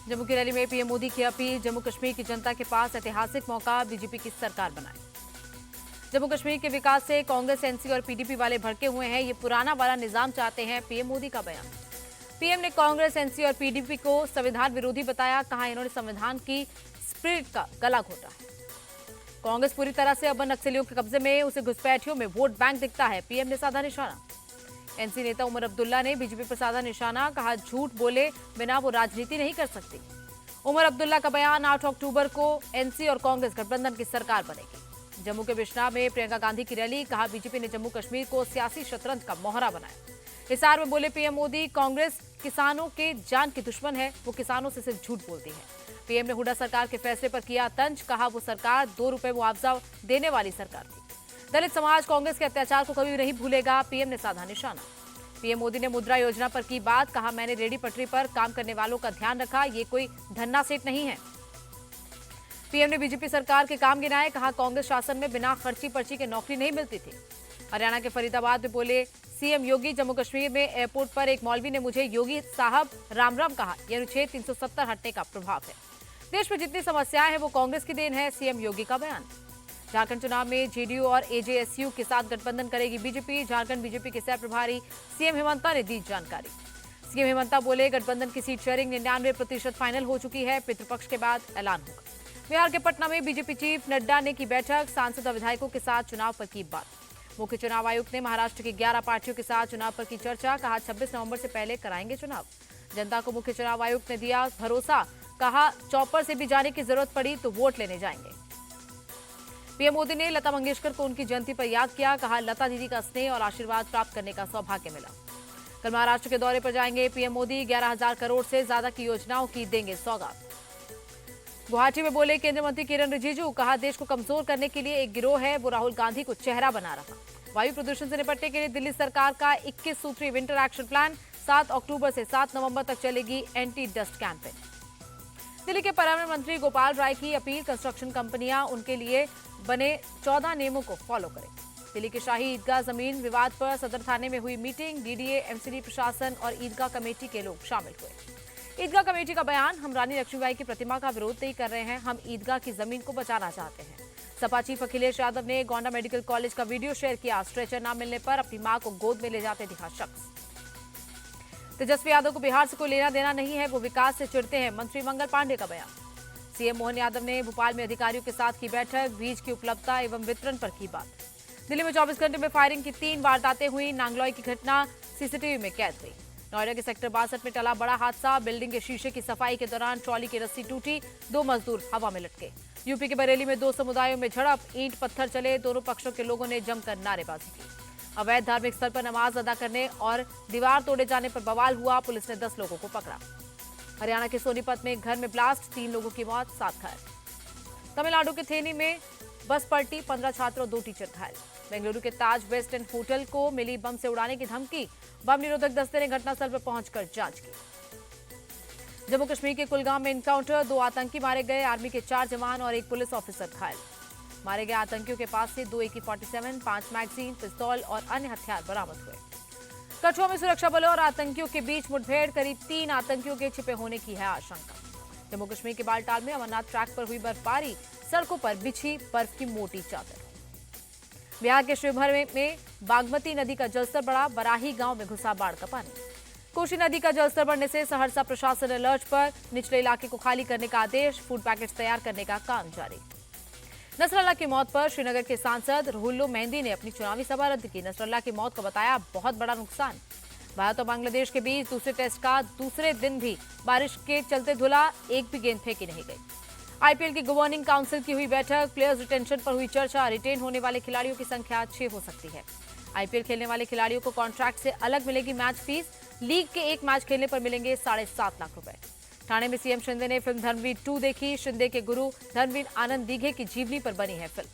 जम्मू की रैली में पीएम मोदी की अपील, जम्मू कश्मीर की जनता के पास ऐतिहासिक मौका, बीजेपी की सरकार बनाए। जम्मू कश्मीर के विकास से कांग्रेस, एनसी और पीडीपी वाले भड़के हुए हैं, ये पुराना वाला निजाम चाहते हैं, पीएम मोदी का बयान। पीएम ने कांग्रेस, एनसी और पीडीपी को संविधान विरोधी बताया, कहा इन्होंने संविधान की स्पिरिट का गला घोटा है। कांग्रेस पूरी तरह से अब नक्सलियों के कब्जे में, उसे घुसपैठियों में वोट बैंक दिखता है, पीएम ने साधा निशाना। एनसी नेता उमर अब्दुल्ला ने बीजेपी पर साधा निशाना, कहा झूठ बोले बिना वो राजनीति नहीं कर सकती। उमर अब्दुल्ला का बयान, 8 अक्टूबर को एनसी और कांग्रेस गठबंधन की सरकार बनेगी। जम्मू के बिश्नाह में प्रियंका गांधी की रैली, कहा बीजेपी ने जम्मू कश्मीर को सियासी शतरंज का मोहरा बनाया। हिसार में बोले पीएम मोदी, कांग्रेस किसानों के जान की दुश्मन है, वो किसानों से सिर्फ झूठ बोलती है। पीएम ने हुड्डा सरकार के फैसले पर किया तंज, कहा वो सरकार 2 रुपए मुआवजा देने वाली सरकार थी। दलित समाज कांग्रेस के अत्याचार को कभी नहीं भूलेगा, पीएम ने साधा निशाना। पीएम मोदी ने मुद्रा योजना पर की बात, कहा मैंने रेडी पटरी पर काम करने वालों का ध्यान रखा, ये कोई धन्ना सेठ नहीं है। पीएम ने बीजेपी सरकार के काम गिनाए, कहा कांग्रेस शासन में बिना खर्ची पर्ची के नौकरी नहीं मिलती थी। हरियाणा के फरीदाबाद में बोले सीएम योगी, जम्मू कश्मीर में एयरपोर्ट पर एक मौलवी ने मुझे योगी साहब राम राम कहा, यह अनुच्छेद 370 हटने का प्रभाव है। देश में जितनी समस्याएं हैं वो कांग्रेस की देन है, सीएम योगी का बयान। झारखंड चुनाव में जेडीयू और एजेएसयू के साथ गठबंधन करेगी बीजेपी, झारखंड बीजेपी के सह प्रभारी सीएम हेमंता ने दी जानकारी। सीएम हेमंता बोले गठबंधन की सीट शेयरिंग 99% फाइनल हो चुकी है, पितृपक्ष के बाद ऐलान होगा। बिहार के पटना में बीजेपी चीफ नड्डा ने की बैठक, सांसद और विधायकों के साथ चुनाव पर की बात। मुख्य चुनाव आयुक्त ने महाराष्ट्र की 11 पार्टियों के साथ चुनाव पर की चर्चा, कहा 26 नवंबर से पहले कराएंगे चुनाव। जनता को मुख्य चुनाव आयुक्त ने दिया भरोसा, कहा चौपर से भी जाने की जरूरत पड़ी तो वोट लेने जाएंगे। पीएम मोदी ने लता मंगेशकर को उनकी जयंती पर याद किया, कहा लता दीदी का स्नेह और आशीर्वाद प्राप्त करने का सौभाग्य मिला। कल महाराष्ट्र के दौरे पर जाएंगे पीएम मोदी, 11,000 करोड़ से ज्यादा की योजनाओं की देंगे सौगात। गुवाहाटी में बोले केंद्रीय मंत्री किरण रिजिजू, कहा देश को कमजोर करने के लिए एक गिरोह है, वो राहुल गांधी को चेहरा बना रहा। वायु प्रदूषण से निपटने के लिए दिल्ली सरकार का 21 सूत्रीय विंटर एक्शन प्लान, 7 अक्टूबर से 7 नवंबर तक चलेगी एंटी डस्ट कैंपेन। दिल्ली के पर्यावरण मंत्री गोपाल राय की अपील, कंस्ट्रक्शन कंपनियां उनके लिए बने 14 नियमों को फॉलो करें। दिल्ली के शाही ईदगाह जमीन विवाद पर सदर थाने में हुई मीटिंग, डीडीए, एमसीडी प्रशासन और ईदगाह कमेटी के लोग शामिल हुए। ईदगाह कमेटी का बयान, हम रानी लक्ष्मीबाई की प्रतिमा का विरोध नहीं कर रहे हैं, हम ईदगाह की जमीन को बचाना चाहते हैं। सपा चीफ अखिलेश यादव ने गोंडा मेडिकल कॉलेज का वीडियो शेयर किया, स्ट्रेचर न मिलने पर अपनी मां को गोद में ले जाते दिखा शख्स। तेजस्वी यादव को बिहार से कोई लेना देना नहीं है, वो विकास से चिढ़ते हैं, मंत्री मंगल पांडे का बयान। सीएम मोहन यादव ने भोपाल में अधिकारियों के साथ की बैठक, बीज की उपलब्धता एवं वितरण पर की बात। दिल्ली में 24 घंटे में फायरिंग की 3 वारदातें हुई, नांगलॉय की घटना सीसीटीवी में कैद हुई। नोएडा के सेक्टर 62 में टला बड़ा हादसा, बिल्डिंग के शीशे की सफाई के दौरान ट्रॉली की रस्सी टूटी, 2 मजदूर हवा में लटके। यूपी के बरेली में 2 समुदायों में झड़प, ईंट पत्थर चले, दोनों पक्षों के लोगों ने जमकर नारेबाजी की। अवैध धार्मिक स्थल पर नमाज अदा करने और दीवार तोड़े जाने पर बवाल हुआ, पुलिस ने 10 लोगों को पकड़ा। हरियाणा के सोनीपत में घर में ब्लास्ट, 3 लोगों की मौत, 7 घायल। तमिलनाडु के थेनी में बस पलटी, 15 छात्र और 2 टीचर घायल। बेंगलुरु के ताज वेस्ट एंड होटल को मिली बम से उड़ाने की धमकी, बम निरोधक दस्ते ने घटनास्थल पर पहुंचकर जांच की। जम्मू कश्मीर के कुलगाम में एनकाउंटर, 2 आतंकी मारे गए, आर्मी के 4 जवान और 1 पुलिस ऑफिसर घायल। मारे गए आतंकियों के पास से 2 AK-47, 5 मैगजीन, पिस्तौल और अन्य हथियार बरामद हुए। कठुआ में सुरक्षा बलों और आतंकियों के बीच मुठभेड़, करीब 3 आतंकियों के छिपे होने की है आशंका। जम्मू कश्मीर के बालटाल में अमरनाथ ट्रैक पर हुई बर्फबारी, सड़कों पर बिछी बर्फ की मोटी चादर। बिहार के शिवहर में बागमती नदी का जलस्तर बढ़ा, बराही गांव में घुसा बाढ़ का पानी। कोसी नदी का जलस्तर बढ़ने से सहरसा प्रशासन अलर्ट पर, निचले इलाके को खाली करने का आदेश, फूड पैकेट्स तैयार करने का काम जारी। नसरल्ला की मौत पर श्रीनगर के सांसद रुहुल्लो मेहंदी ने अपनी चुनावी सभा रद्द की। नसरल्ला की मौत को बताया बहुत बड़ा नुकसान। भारत और बांग्लादेश के बीच दूसरे टेस्ट का दूसरे दिन भी बारिश के चलते धुला, एक भी गेंद फेंकी नहीं गई। आईपीएल की गवर्निंग काउंसिल की हुई बैठक, प्लेयर्स रिटेंशन पर हुई चर्चा, रिटेन होने वाले खिलाड़ियों की संख्या 6 हो सकती है। आईपीएल खेलने वाले खिलाड़ियों को कॉन्ट्रैक्ट से अलग मिलेगी मैच फीस, लीग के 1 मैच खेलने पर मिलेंगे 7.5 लाख रुपए। ठाणे में सीएम शिंदे ने फिल्म धर्मवीर 2 देखी, शिंदे के गुरु धर्मवीर आनंद दीघे की जीवनी पर बनी है फिल्म।